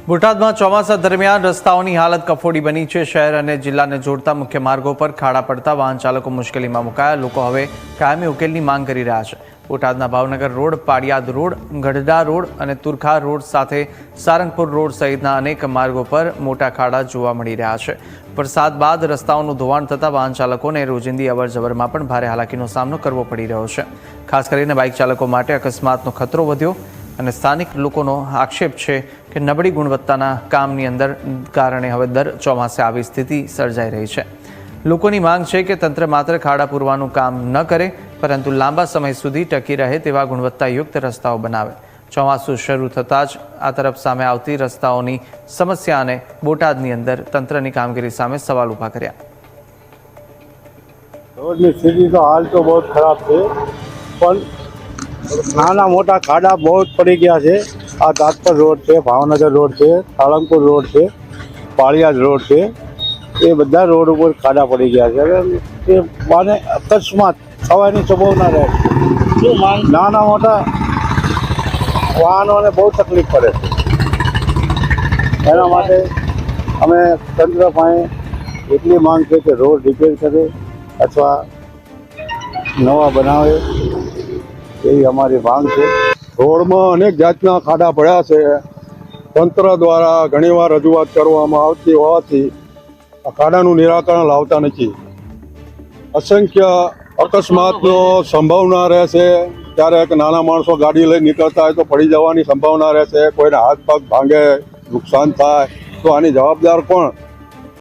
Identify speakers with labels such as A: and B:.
A: બોટાદમાં ચોમાસા દરમિયાન રસ્તાઓની હાલત કફોડી બની છે। શહેર અને જિલ્લાને જોડતા મુખ્ય માર્ગો પર ખાડા પડતા વાહન ચાલકો મુશ્કેલીમાં મુકાયા। લોકો હવે કાયમી ઉકેલની માંગ કરી રહ્યા છે। બોટાદના Bhavnagar road, પાડિયાદ road, Gadhada road અને તુરખા રોડ સાથે સારંગપુર રોડ સહિતના અનેક માર્ગો પર મોટા ખાડા જોવા મળી રહ્યા છે। વરસાદ બાદ રસ્તાઓનું ધોવાણ થતાં વાહન ચાલકોને રોજિંદી અવરજવરમાં પણ ભારે હાલાકીનો સામનો કરવો પડી રહ્યો છે। ખાસ કરીને બાઇક ચાલકો માટે અકસ્માતનો ખતરો વધ્યો અને સ્થાનિક લોકોનો આક્ષેપ છે કે નબળી ગુણવત્તાના કામની કારણે હવે દર ચોમાસે આવી સ્થિતિ સર્જાઈ રહી છે। લોકોની માંગ છે કે તંત્ર માત્ર ખાડા પૂરવાનું કામ ન કરે, પરંતુ લાંબા સમય સુધી ટકી રહે તેવા ગુણવત્તાયુક્ત રસ્તાઓ બનાવે। ચોમાસું શરૂ થતાં જ આ તરફ સામે આવતી રસ્તાઓની સમસ્યાને બોટાદની અંદર તંત્રની કામગીરી સામે સવાલ ઊભા કર્યા।
B: રોડની સ્થિતિ તો હાલ તો બહુ ખરાબ છે, પણ નાના મોટા ખાડા બહુ પડી ગયા છે। આ દાંતપર રોડ છે, ભાવનગર રોડ છે, સાળંગપુર રોડ છે, પાળિયાદ રોડ છે, એ બધા રોડ ઉપર ખાડા પડી ગયા છે। હવે એ માને અકસ્માત થવાની સંભાવના રહે છે। નાના મોટા વાહનોને બહુ તકલીફ પડે છે। એના માટે અમે તંત્ર પાસે એટલી માંગ છે કે રોડ રિપેર કરે અથવા નવા બનાવે, એવી અમારી માંગ છે।
C: રોડમાં અનેક જાતના ખાડા પડ્યા છે। તંત્ર દ્વારા ઘણીવાર રજૂઆત કરવામાં આવતી હોવાથી આ ખાડાનું નિરાકરણ લાવતા નથી। અસંખ્ય અકસ્માતનો સંભાવના રહેશે। ક્યારેક નાના માણસો ગાડી લઈ નીકળતા હોય તો પડી જવાની સંભાવના રહેશે। કોઈને હાથ પગ ભાંગે, નુકસાન થાય તો આની જવાબદાર કોણ?